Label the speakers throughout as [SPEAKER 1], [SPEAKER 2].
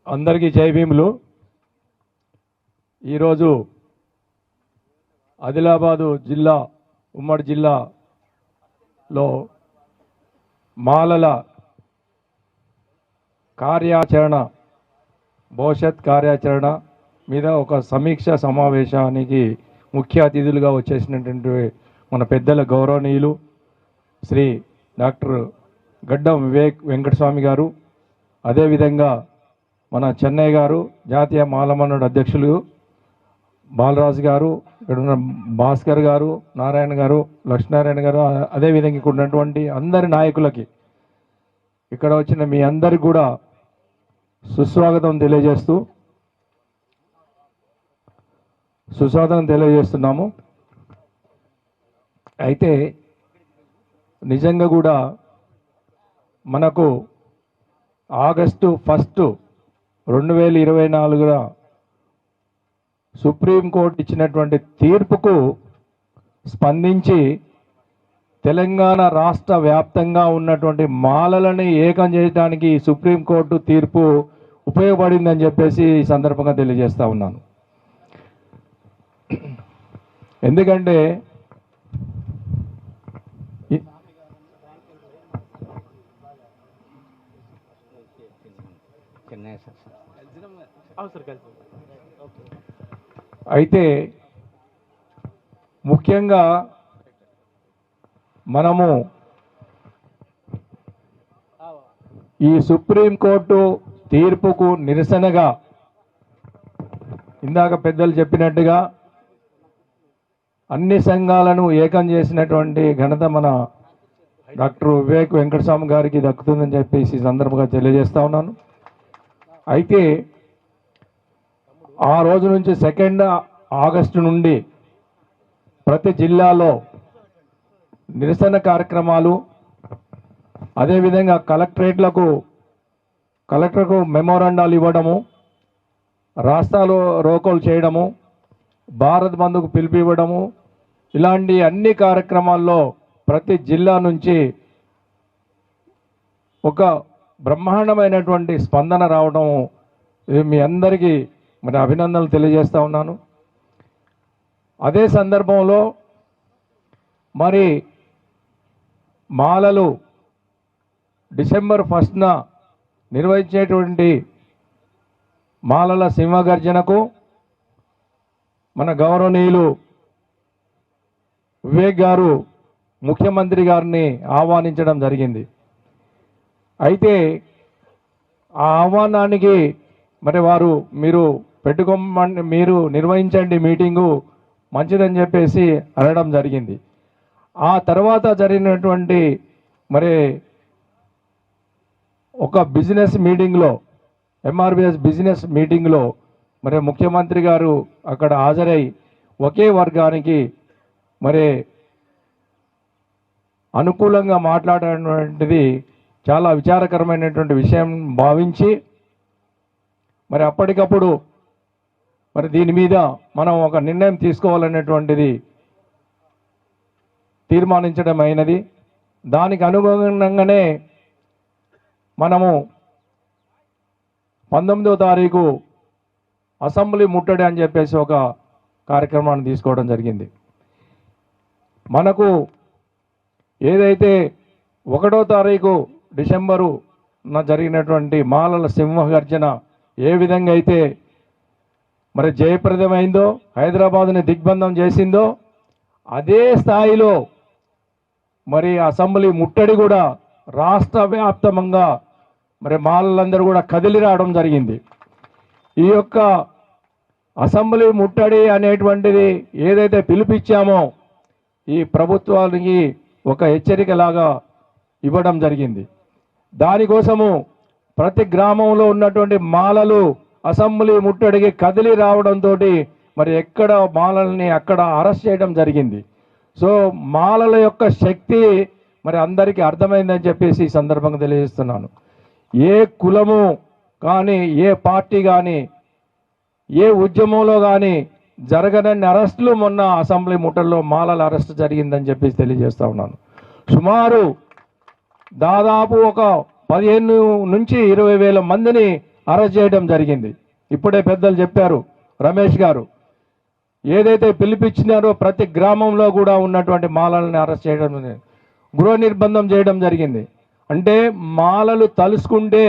[SPEAKER 1] అందరికీ జై భీములు. ఈరోజు ఆదిలాబాదు జిల్లా ఉమ్మడి జిల్లాలో మాలల కార్యాచరణ భవిష్యత్ కార్యాచరణ మీద ఒక సమీక్ష సమావేశానికి ముఖ్య అతిథులుగా వచ్చేసినటువంటి మన పెద్దల గౌరవనీయులు శ్రీ డాక్టర్ గడ్డం వివేక్ వెంకటస్వామి గారు, అదేవిధంగా మన చెన్నై గారు జాతీయ మాలమన్నుడు అధ్యక్షులు బాలరాజు గారు, ఇక్కడ ఉన్న భాస్కర్ గారు, నారాయణ గారు, లక్ష్మీనారాయణ గారు, అదేవిధంగా ఇక్కడ ఉన్నటువంటి అందరి నాయకులకి ఇక్కడ వచ్చిన మీ అందరికి కూడా సుస్వాగతం తెలియజేస్తున్నాము. అయితే నిజంగా కూడా మనకు ఆగస్టు 1, 2024 సుప్రీంకోర్టు ఇచ్చినటువంటి తీర్పుకు స్పందించి తెలంగాణ రాష్ట్ర వ్యాప్తంగా ఉన్నటువంటి మాలలని ఏకం చేయడానికి సుప్రీంకోర్టు తీర్పు ఉపయోగపడిందని చెప్పేసి ఈ సందర్భంగా తెలియజేస్తా ఉన్నాను. ఎందుకంటే అయితే ముఖ్యంగా మనము ఈ సుప్రీంకోర్టు తీర్పుకు నిరసనగా ఇందాక పెద్దలు చెప్పినట్టుగా అన్ని సంఘాలను ఏకం చేసినటువంటి ఘనత మన డాక్టర్ వివేక్ వెంకటస్వామి గారికి దక్కుతుందని చెప్పేసి ఈ సందర్భంగా తెలియజేస్తా ఉన్నాను. అయితే ఆ రోజు నుంచి 2 ఆగస్టు నుండి ప్రతి జిల్లాలో నిరసన కార్యక్రమాలు, అదేవిధంగా కలెక్టర్కు మెమోరాండాలు ఇవ్వడము, రాస్తాలు రోకోలు చేయడము, భారత్ బంద్కు పిలిపివ్వడము, ఇలాంటి అన్ని కార్యక్రమాల్లో ప్రతి జిల్లా నుంచి ఒక బ్రహ్మాండమైనటువంటి స్పందన రావడం మీ అందరికీ మరి అభినందనలు తెలియజేస్తా ఉన్నాను. అదే సందర్భంలో మరి మాలలు డిసెంబర్ 1న నిర్వహించేటువంటి మాలల సింహగర్జనకు మన గౌరవనీయులు వివేక్ గారు ముఖ్యమంత్రి గారిని ఆహ్వానించడం జరిగింది. అయితే ఆ ఆహ్వానానికి మరి వారు మీరు నిర్వహించండి మీటింగు మంచిదని చెప్పేసి అనడం జరిగింది. ఆ తర్వాత జరిగినటువంటి మరి ఒక బిజినెస్ మీటింగ్లో, ఎంఆర్బిఎస్ బిజినెస్ మీటింగ్లో మరి ముఖ్యమంత్రి గారు అక్కడ హాజరై ఒకే వర్గానికి మరి అనుకూలంగా మాట్లాడేటువంటిది చాలా విచారకరమైనటువంటి విషయం భావించి మరి అప్పటికప్పుడు మరి దీని మీద మనం ఒక నిర్ణయం తీసుకోవాలనేటువంటిది తీర్మానించడం అయినది. దానికి అనుగుణంగానే మనము 19వ తారీఖు అసెంబ్లీ ముట్టడి అని చెప్పేసి ఒక కార్యక్రమాన్ని తీసుకోవడం జరిగింది. మనకు ఏదైతే 1వ తారీఖు డిసెంబరున జరిగినటువంటి మాలల సింహగర్జన ఏ విధంగా అయితే మరి జయప్రదమైందో, హైదరాబాదుని దిగ్బంధం చేసిందో, అదే స్థాయిలో మరి అసెంబ్లీ ముట్టడి కూడా రాష్ట్ర వ్యాప్తంగా మరి మాలలందరూ కూడా కదిలి రావడం జరిగింది. ఈ యొక్క అసెంబ్లీ ముట్టడి అనేటువంటిది ఏదైతే పిలిపించామో ఈ ప్రభుత్వానికి ఒక హెచ్చరికలాగా ఇవ్వడం జరిగింది. దానికోసము ప్రతి గ్రామంలో ఉన్నటువంటి మాలలు అసెంబ్లీ ముట్టడికి కదిలి రావడంతో మరి ఎక్కడ మాలల్ని అక్కడ అరెస్ట్ చేయడం జరిగింది. సో మాలల యొక్క శక్తి మరి అందరికీ అర్థమైందని చెప్పేసి ఈ సందర్భంగా తెలియజేస్తున్నాను. ఏ కులము కానీ, ఏ పార్టీ కానీ, ఏ ఉద్యమంలో కానీ జరగనన్ని అరెస్టులు మొన్న అసెంబ్లీ ముట్టడిలో మాలల అరెస్ట్ జరిగిందని చెప్పేసి తెలియజేస్తా ఉన్నాను. సుమారు దాదాపు ఒక 15 నుంచి 20 వేల మందిని అరెస్ట్ చేయడం జరిగింది. ఇప్పుడే పెద్దలు చెప్పారు, రమేష్ గారు ఏదైతే పిలిపించినారో ప్రతి గ్రామంలో కూడా ఉన్నటువంటి మాలల్ని అరెస్ట్ చేయడం, గృహ నిర్బంధం చేయడం జరిగింది. అంటే మాలలు తలుసుకుంటే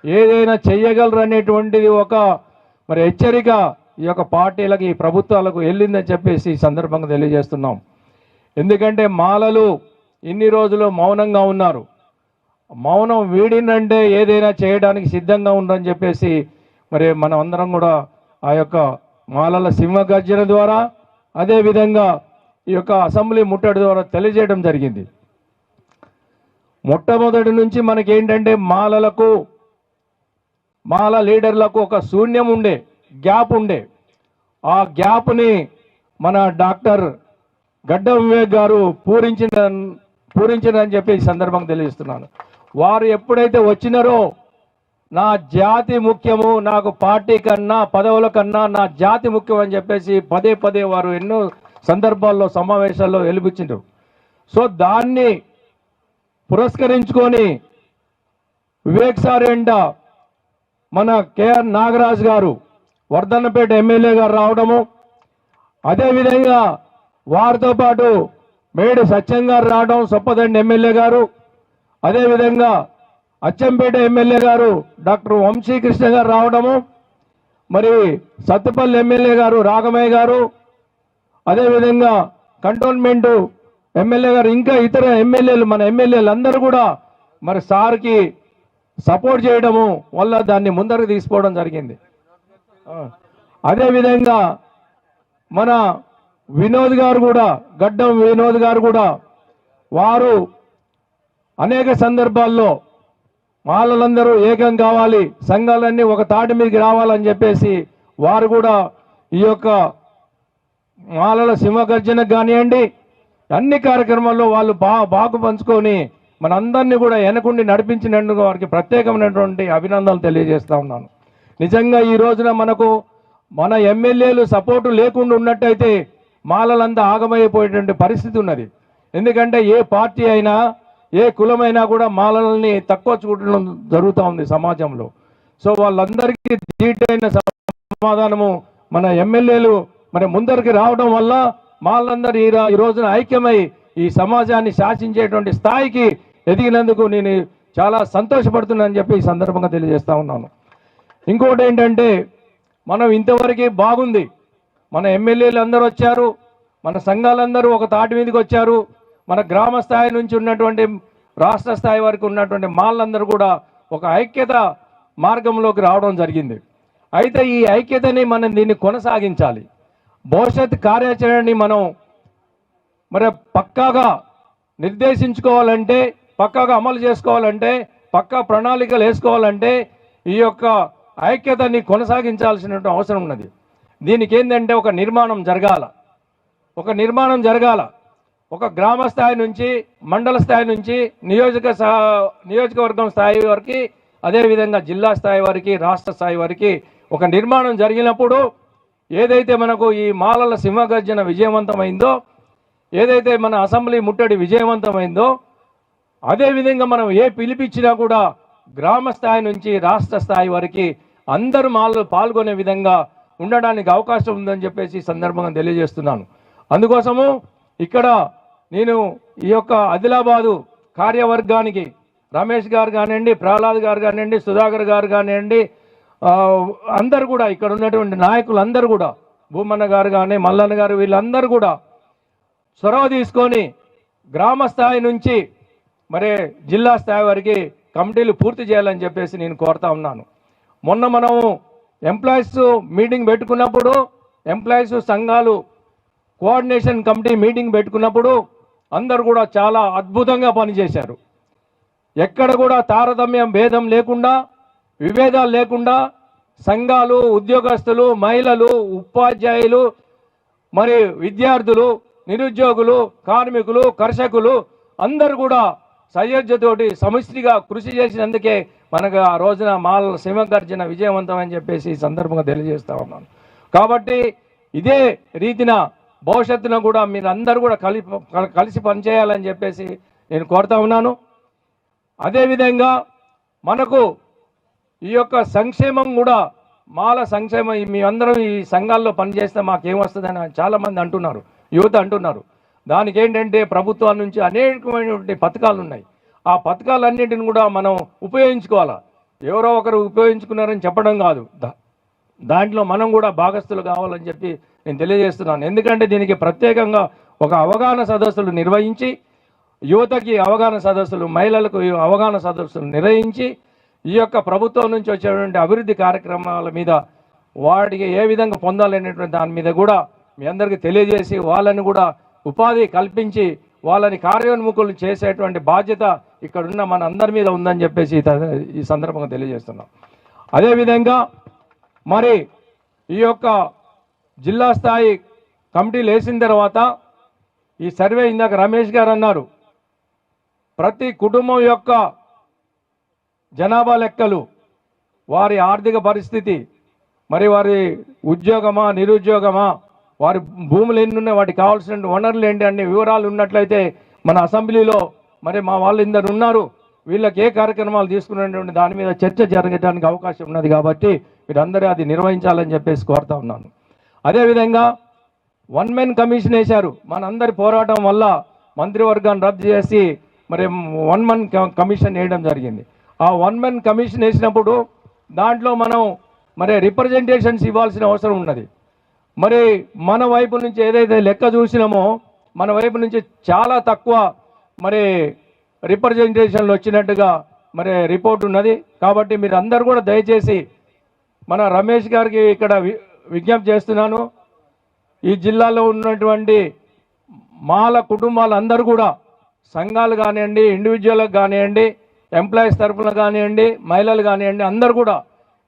[SPEAKER 1] ఏదైనా చెయ్యగలరు అనేటువంటిది ఒక మరి హెచ్చరిక ఈ యొక్క పార్టీలకి, ఈ ప్రభుత్వాలకు వెళ్ళిందని చెప్పేసి ఈ సందర్భంగా తెలియజేస్తున్నాం. ఎందుకంటే మాలలు ఇన్ని రోజులు మౌనంగా ఉన్నారు. మౌనం వీడిందంటే ఏదైనా చేయడానికి సిద్ధంగా ఉందని చెప్పేసి మరి మనం అందరం కూడా ఆ యొక్క మాలల సింహగర్జన ద్వారా, అదేవిధంగా ఈ యొక్క అసెంబ్లీ ముట్టడి ద్వారా తెలియజేయడం జరిగింది. మొట్టమొదటి నుంచి మనకేంటంటే మాల లీడర్లకు ఒక శూన్యం ఉండే, గ్యాప్ ఉండే. ఆ గ్యాప్ని మన డాక్టర్ గడ్డం వివేక్ గారు పూరించిందని చెప్పి ఈ సందర్భంగా తెలియజేస్తున్నాను. వారు ఎప్పుడైతే వచ్చినారో నా జాతి ముఖ్యము, నాకు పార్టీ కన్నా పదవుల కన్నా నా జాతి ముఖ్యం అని చెప్పేసి పదే పదే వారు ఎన్నో సందర్భాల్లో సమావేశాల్లో వెలిబుచ్చింటారు. సో దాన్ని పురస్కరించుకొని వివేక్ సార్ ఎండ మన కేఆర్ నాగరాజ్ గారు వర్ధన్నపేట ఎమ్మెల్యే గారు రావడము, అదేవిధంగా వారితో పాటు మేడి సత్యం గారు రావడం, సొప్పదండి ఎమ్మెల్యే గారు, అదేవిధంగా అచ్చంపేట ఎమ్మెల్యే గారు డాక్టర్ వంశీకృష్ణ గారు రావడము, మరి సత్తుపల్లి ఎమ్మెల్యే గారు రాఘమయ్య గారు, అదేవిధంగా కంటోన్మెంటు ఎమ్మెల్యే గారు, ఇంకా ఇతర ఎమ్మెల్యేలు, మన ఎమ్మెల్యేలు అందరూ కూడా మరి సార్కి సపోర్ట్ చేయడము వల్ల దాన్ని ముందరకు తీసుకోవడం జరిగింది. అదేవిధంగా మన వినోద్ గారు కూడా, గడ్డం వినోద్ గారు కూడా, వారు అనేక సందర్భాల్లో మాలలందరూ ఏకం కావాలి, సంఘాలన్నీ ఒక తాటి మీదకి రావాలని చెప్పేసి వారు కూడా ఈ యొక్క మాలల సింహగర్జనకు కానివ్వండి, అన్ని కార్యక్రమాల్లో వాళ్ళు బాగు పంచుకొని మనందరినీ కూడా వెనకుండి నడిపించినందుకు వారికి ప్రత్యేకమైనటువంటి అభినందనలు తెలియజేస్తా ఉన్నాను. నిజంగా ఈ రోజున మన ఎమ్మెల్యేలు సపోర్టు లేకుండా ఉన్నట్టయితే మాలలంతా ఆగమైపోయేటువంటి పరిస్థితి ఉన్నది. ఎందుకంటే ఏ పార్టీ అయినా, ఏ కులమైనా కూడా మాలల్ని తక్కువ చూడడం జరుగుతూ ఉంది సమాజంలో. సో వాళ్ళందరికీ ధీటైన సమాధానము మన ఎమ్మెల్యేలు మరి ముందరికి రావడం వల్ల మాలందరూ ఈ రోజున ఐక్యమై ఈ సమాజాన్ని శాసించేటువంటి స్థాయికి ఎదిగినందుకు నేను చాలా సంతోషపడుతున్నానని చెప్పి ఈ సందర్భంగా తెలియజేస్తా ఉన్నాను. ఇంకోటి ఏంటంటే, మనం ఇంతవరకు బాగుంది, మన ఎమ్మెల్యేలు అందరూ వచ్చారు, మన సంఘాలందరూ ఒక తాటి మీదకి వచ్చారు, మన గ్రామ స్థాయి నుంచి ఉన్నటువంటి రాష్ట్ర స్థాయి వరకు ఉన్నటువంటి మాలందరూ కూడా ఒక ఐక్యత మార్గంలోకి రావడం జరిగింది. అయితే ఈ ఐక్యతని మనం దీన్ని కొనసాగించాలి. భవిష్యత్ కార్యాచరణని మనం మరి పక్కాగా నిర్దేశించుకోవాలంటే, పక్కాగా అమలు చేసుకోవాలంటే, పక్కా ప్రణాళికలు వేసుకోవాలంటే ఈ యొక్క ఐక్యతని కొనసాగించాల్సిన అవసరం ఉన్నది. దీనికి ఏంటంటే ఒక నిర్మాణం జరగాల. ఒక గ్రామ స్థాయి నుంచి, మండల స్థాయి నుంచి, నియోజకవర్గం స్థాయి వరకు, అదేవిధంగా జిల్లా స్థాయి వరకు, రాష్ట్ర స్థాయి వరకు ఒక నిర్మాణం జరిగినప్పుడు ఏదైతే మనకు ఈ మాలల సింహగర్జన విజయవంతమైందో, ఏదైతే మన అసెంబ్లీ ముట్టడి విజయవంతమైందో, అదేవిధంగా మనం ఏ పిలిపించినా కూడా గ్రామ స్థాయి నుంచి రాష్ట్ర స్థాయి వరకు అందరూ మాలలు పాల్గొనే విధంగా ఉండడానికి అవకాశం ఉందని చెప్పేసి సందర్భంగా తెలియజేస్తున్నాను. అందుకోసము ఇక్కడ నేను ఈ యొక్క ఆదిలాబాదు కార్యవర్గానికి రమేష్ గారు కానివ్వండి, ప్రహ్లాద్ గారు కానివ్వండి, సుధాకర్ గారు కానివ్వండి, అందరూ కూడా ఇక్కడ ఉన్నటువంటి నాయకులు అందరూ కూడా, భూమన్న గారు కానీ, మల్లన్న గారు, వీళ్ళందరూ కూడా చొరవ తీసుకొని గ్రామ స్థాయి నుంచి మరి జిల్లా స్థాయి వరకు కమిటీలు పూర్తి చేయాలని చెప్పేసి నేను కోరుతా ఉన్నాను. మొన్న మనము ఎంప్లాయీస్ మీటింగ్ పెట్టుకున్నప్పుడు, ఎంప్లాయీస్ సంఘాలు కోఆర్డినేషన్ కమిటీ మీటింగ్ పెట్టుకున్నప్పుడు అందరూ కూడా చాలా అద్భుతంగా పనిచేశారు. ఎక్కడ కూడా తారతమ్యం, భేదం లేకుండా, విభేదాలు లేకుండా సంఘాలు, ఉద్యోగస్తులు, మహిళలు, ఉపాధ్యాయులు, మరి విద్యార్థులు, నిరుద్యోగులు, కార్మికులు, కర్షకులు అందరూ కూడా సయోధ్యతోటి సమిష్టిగా కృషి చేసినందుకే మనకు ఆ రోజున మాలల సింహగర్జన విజయవంతమని చెప్పేసి ఈ సందర్భంగా తెలియజేస్తా ఉన్నాను. కాబట్టి ఇదే రీతిన భవిష్యత్తున కూడా మీరు అందరూ కూడా కలిసి పనిచేయాలని చెప్పేసి నేను కోరుతా ఉన్నాను. అదేవిధంగా మనకు ఈ యొక్క సంక్షేమం కూడా మాల సంక్షేమం మీ అందరం ఈ సంఘాల్లో పనిచేస్తే మాకేమొస్తుందని చాలామంది అంటున్నారు, యువత అంటున్నారు. దానికి ఏంటంటే ప్రభుత్వాల నుంచి అనేకమైనటువంటి పథకాలు ఉన్నాయి. ఆ పథకాలన్నింటిని కూడా మనం ఉపయోగించుకోవాలా. ఎవరో ఒకరు ఉపయోగించుకున్నారని చెప్పడం కాదు, దాంట్లో మనం కూడా భాగస్థులు కావాలని చెప్పి నేను తెలియజేస్తున్నాను. ఎందుకంటే దీనికి ప్రత్యేకంగా ఒక అవగాహన సదస్సులు నిర్వహించి, యువతకి అవగాహన సదస్సులు, మహిళలకు అవగాహన సదస్సులు నిర్వహించి, ఈ యొక్క ప్రభుత్వం నుంచి వచ్చేటువంటి అభివృద్ధి కార్యక్రమాల మీద వాటికి ఏ విధంగా పొందాలనేటువంటి దాని మీద కూడా మీ అందరికీ తెలియజేసి, వాళ్ళని కూడా ఉపాధి కల్పించి వాళ్ళని కార్యోన్ముఖులు చేసేటువంటి బాధ్యత ఇక్కడున్న మన అందరి మీద ఉందని చెప్పేసి ఈ సందర్భంగా తెలియజేస్తున్నాం. అదేవిధంగా మరి ఈ యొక్క జిల్లా స్థాయి కమిటీలు వేసిన తర్వాత ఈ సర్వే ఇందాక రమేష్ గారు అన్నారు, ప్రతి కుటుంబం యొక్క జనాభా లెక్కలు, వారి ఆర్థిక పరిస్థితి, మరి వారి ఉద్యోగమా నిరుద్యోగమా, వారి భూములు ఎన్ని ఉన్నాయి, వాటికి కావాల్సిన వనరులు ఏంటి అనే వివరాలు ఉన్నట్లయితే మన అసెంబ్లీలో మరి మా వాళ్ళు ఇందరు ఉన్నారు, వీళ్ళకి ఏ కార్యక్రమాలు తీసుకునేటువంటి దాని మీద చర్చ జరగడానికి అవకాశం ఉన్నది. కాబట్టి మీరందరూ అది నిర్వహించాలని చెప్పేసి కోరుతా ఉన్నాను. అదేవిధంగా 1 మెన్ కమిషన్ వేశారు. మనందరి పోరాటం వల్ల మంత్రివర్గాన్ని రద్దు చేసి మరి 1 మెన్ కమిషన్ వేయడం జరిగింది. ఆ 1 మెన్ కమిషన్ వేసినప్పుడు దాంట్లో మనం మరి రిప్రజెంటేషన్స్ ఇవ్వాల్సిన అవసరం ఉన్నది. మరి మన వైపు నుంచి ఏదైతే లెక్క చూసినామో మన వైపు నుంచి చాలా తక్కువ మరి రిప్రజెంటేషన్లు వచ్చినట్టుగా మరి రిపోర్ట్ ఉన్నది. కాబట్టి మీరు అందరూ కూడా దయచేసి మన రమేష్ గారికి ఇక్కడ విజ్ఞప్తి చేస్తున్నాను, ఈ జిల్లాలో ఉన్నటువంటి మాల కుటుంబాలందరూ కూడా సంఘాలు కానివ్వండి, ఇండివిజువల్కి కానివ్వండి, ఎంప్లాయీస్ తరఫున కానివ్వండి, మహిళలు కానివ్వండి, అందరూ కూడా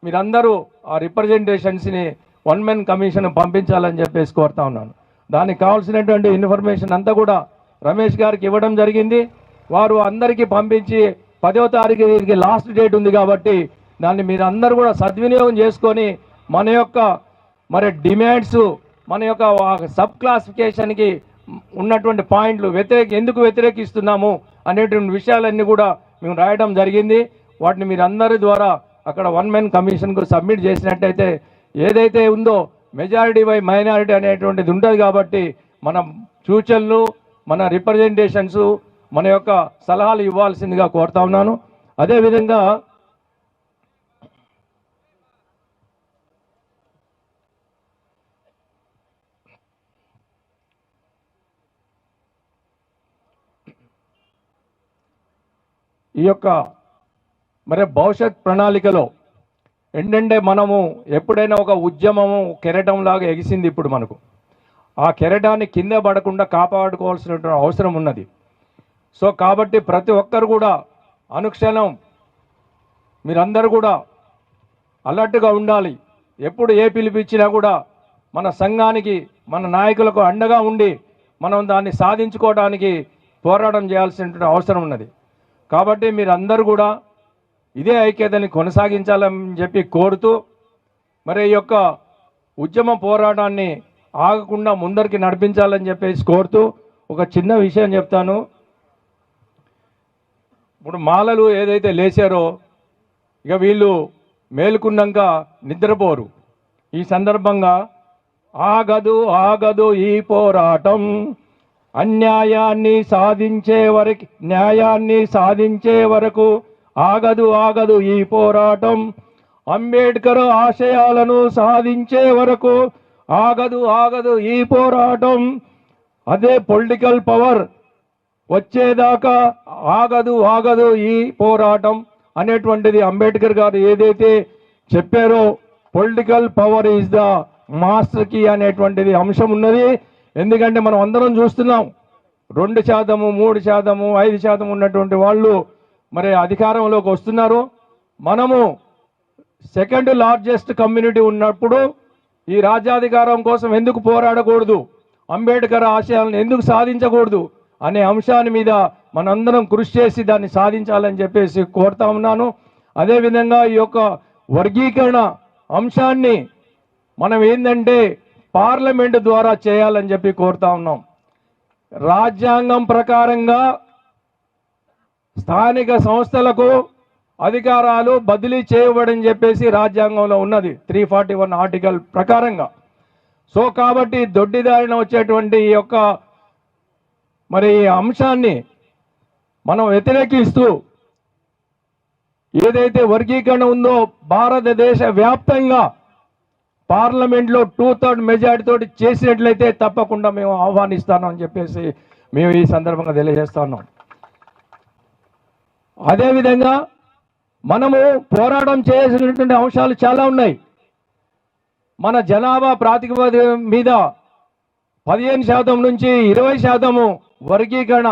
[SPEAKER 1] మీరందరూ ఆ రిప్రజెంటేషన్స్ని 1 మెన్ కమిషన్ పంపించాలని చెప్పేసి కోరుతా ఉన్నాను. దానికి కావాల్సినటువంటి ఇన్ఫర్మేషన్ అంతా కూడా రమేష్ గారికి ఇవ్వడం జరిగింది. వారు అందరికీ పంపించి 10వ తారీఖుకి లాస్ట్ డేట్ ఉంది కాబట్టి దాన్ని మీరు అందరూ కూడా సద్వినియోగం చేసుకొని మన యొక్క మరి డిమాండ్స్, మన యొక్క సబ్ క్లాసిఫికేషన్కి ఉన్నటువంటి పాయింట్లు ఎందుకు వ్యతిరేకిస్తున్నాము అనేటువంటి విషయాలన్నీ కూడా మేము రాయడం జరిగింది. వాటిని మీరు అందరి ద్వారా అక్కడ 1 మెన్ కమిషన్కు సబ్మిట్ చేసినట్టయితే ఏదైతే ఉందో మెజారిటీ బై మైనారిటీ అనేటువంటిది ఉంటుంది. కాబట్టి మన సూచనలు, మన రిప్రజెంటేషన్స్, మన యొక్క సలహాలు ఇవ్వాల్సిందిగా కోరుతా ఉన్నాను. అదేవిధంగా ఈ యొక్క మరి భవిష్యత్ ప్రణాళికలో ఏంటంటే మనము ఎప్పుడైనా ఒక ఉద్యమము కెరటంలాగా ఎగిసింది. ఇప్పుడు మనకు ఆ కెరటాన్ని కింద పడకుండా కాపాడుకోవాల్సినటువంటి అవసరం ఉన్నది. సో కాబట్టి ప్రతి ఒక్కరు కూడా అనుక్షణం మీరందరూ కూడా అలర్ట్గా ఉండాలి. ఎప్పుడు ఏ పిలిపించినా కూడా మన సంఘానికి, మన నాయకులకు అండగా ఉండి మనం దాన్ని సాధించుకోవడానికి పోరాటం చేయాల్సినటువంటి అవసరం ఉన్నది. కాబట్టి మీరందరూ కూడా ఇదే ఐక్యతని కొనసాగించాలని చెప్పి కోరుతూ మరి ఈ యొక్క ఉద్యమ పోరాటాన్ని ఆగకుండా ముందరికి నడిపించాలని చెప్పేసి కోరుతూ ఒక చిన్న విషయం చెప్తాను. ఇప్పుడు మాలలు ఏదైతే లేచారో ఇక వీళ్ళు మేలుకున్నాక నిద్రపోరు. ఈ సందర్భంగా ఆగదు ఆగదు ఈ పోరాటం, అన్యాయాన్ని సాధించే వరకు, న్యాయాన్ని సాధించే వరకు ఆగదు ఆగదు ఈ పోరాటం, అంబేద్కర్ ఆశయాలను సాధించే వరకు ఆగదు ఆగదు ఈ పోరాటం, అదే పొలిటికల్ పవర్ వచ్చేదాకా ఆగదు ఆగదు ఈ పోరాటం అనేటువంటిది అంబేద్కర్ గారు ఏదైతే చెప్పారో political power is the master key అనేటువంటిది అంశం ఉన్నది. ఎందుకంటే మనం అందరం చూస్తున్నాం 2%, 3%, 5% ఉన్నటువంటి వాళ్ళు మరి అధికారంలోకి వస్తున్నారు. మనము సెకండ్ లార్జెస్ట్ కమ్యూనిటీ ఉన్నప్పుడు ఈ రాజ్యాధికారం కోసం ఎందుకు పోరాడకూడదు, అంబేద్కర్ ఆశయాలను ఎందుకు సాధించకూడదు అనే అంశాన్ని మీద మనందరం కృషి చేసి దాన్ని సాధించాలని చెప్పేసి కోరుతా ఉన్నాను. అదేవిధంగా ఈ యొక్క వర్గీకరణ అంశాన్ని మనం ఏంటంటే పార్లమెంటు ద్వారా చేయాలని చెప్పి కోరుతా ఉన్నాం. రాజ్యాంగం ప్రకారంగా స్థానిక సంస్థలకు అధికారాలు బదిలీ చేయబడని చెప్పేసి రాజ్యాంగంలో ఉన్నది 341 ఆర్టికల్ ప్రకారంగా. సో కాబట్టి దొడ్డిదారిన వచ్చేటువంటి ఈ యొక్క మరి ఈ అంశాన్ని మనం వ్యతిరేకిస్తూ ఏదైతే వర్గీకరణ ఉందో భారతదేశ వ్యాప్తంగా పార్లమెంట్లో 2/3 మెజారిటీ తోటి చేసినట్లయితే తప్పకుండా మేము ఆహ్వానిస్తాను అని చెప్పేసి మేము ఈ సందర్భంగా తెలియజేస్తున్నాం. అదేవిధంగా మనము పోరాటం చేయాల్సినటువంటి అంశాలు చాలా ఉన్నాయి. మన జనాభా ప్రాతిపదిక మీద 15% నుంచి 20% వర్గీకరణ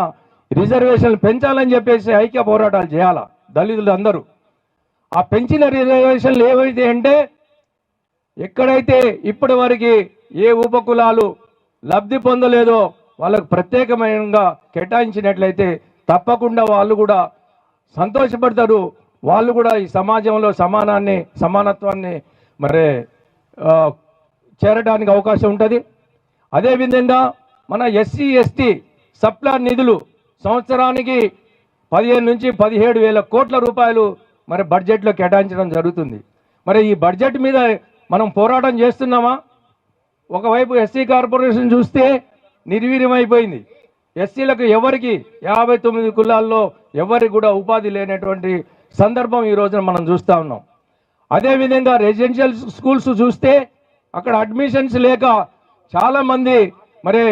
[SPEAKER 1] రిజర్వేషన్లు పెంచాలని చెప్పేసి ఐక్య పోరాటాలు చేయాలా దళితులు అందరూ. ఆ పెంచిన రిజర్వేషన్లు ఏవైతే అంటే ఎక్కడైతే ఇప్పటి వరకు ఏ ఉపకులాలు లబ్ధి పొందలేదో వాళ్ళకు ప్రత్యేకమైనగా కేటాయించినట్లయితే తప్పకుండా వాళ్ళు కూడా సంతోషపడతారు. వాళ్ళు కూడా ఈ సమాజంలో సమానత్వాన్ని మరి చేరడానికి అవకాశం ఉంటుంది. అదేవిధంగా మన ఎస్సీ ఎస్టీ సప్లాన్ నిధులు సంవత్సరానికి 15 నుంచి 17,000 కోట్ల రూపాయలు మరి బడ్జెట్లో కేటాయించడం జరుగుతుంది. మరి ఈ బడ్జెట్ మీద మనం పోరాటం చేస్తున్నామా? ఒకవైపు ఎస్సీ కార్పొరేషన్ చూస్తే నిర్వీర్యమైపోయింది. ఎస్సీలకు ఎవరికి 59 కులాల్లో ఎవరికి కూడా ఉపాధి లేనటువంటి సందర్భం ఈ రోజున మనం చూస్తూ ఉన్నాం. అదేవిధంగా రెసిడెన్షియల్ స్కూల్స్ చూస్తే అక్కడ అడ్మిషన్స్ లేక చాలామంది మరి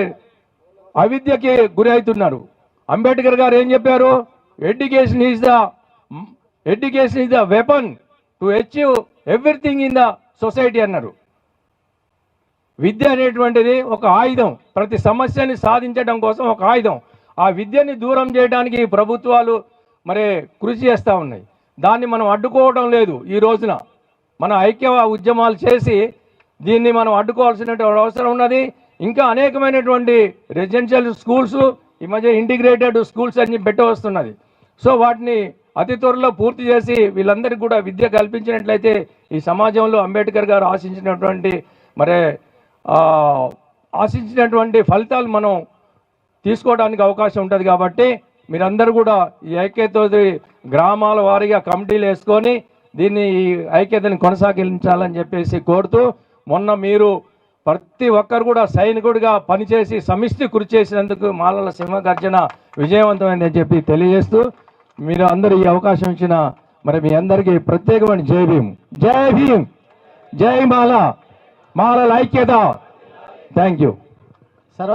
[SPEAKER 1] అవిద్యకి గురి అవుతున్నారు. అంబేద్కర్ గారు ఏం చెప్పారు? Education is the weapon to achieve everything in the society అన్నారు. విద్య అనేటువంటిది ఒక ఆయుధం, ప్రతి సమస్యని సాధించడం కోసం ఒక ఆయుధం. ఆ విద్యని దూరం చేయడానికి ప్రభుత్వాలు మరి కృషి చేస్తూ ఉన్నాయి. దాన్ని మనం అడ్డుకోవడం లేదు. ఈ రోజున మన ఐక్య ఉద్యమాలు చేసి దీన్ని మనం అడ్డుకోవాల్సినటువంటి అవసరం ఉన్నది. ఇంకా అనేకమైనటువంటి రెసిడెన్షియల్ స్కూల్స్ ఈ మధ్య ఇంటిగ్రేటెడ్ స్కూల్స్ అన్ని పెట్టవస్తున్నది. సో వాటిని అతి త్వరలో పూర్తి చేసి వీళ్ళందరికీ కూడా విద్య కల్పించినట్లయితే ఈ సమాజంలో అంబేద్కర్ గారు ఆశించినటువంటి ఫలితాలు మనం తీసుకోవడానికి అవకాశం ఉంటుంది. కాబట్టి మీరందరూ కూడా ఈ ఐక్యత గ్రామాల వారీగా కమిటీలు వేసుకొని దీన్ని ఈ ఐక్యతని కొనసాగించాలని చెప్పేసి కోరుతూ, మొన్న మీరు ప్రతి ఒక్కరు కూడా సైనికుడిగా పనిచేసి సమిష్టి కృషి చేసినందుకు మాలల సింహగర్జన విజయవంతమైందని చెప్పి తెలియజేస్తూ, మీరు అందరూ ఈ అవకాశం ఇచ్చిన మరి మీ అందరికీ ప్రత్యేకమైన జై భీమ్, జై భీమ్, జై మాల, మాలల ఐక్యత. Thank you.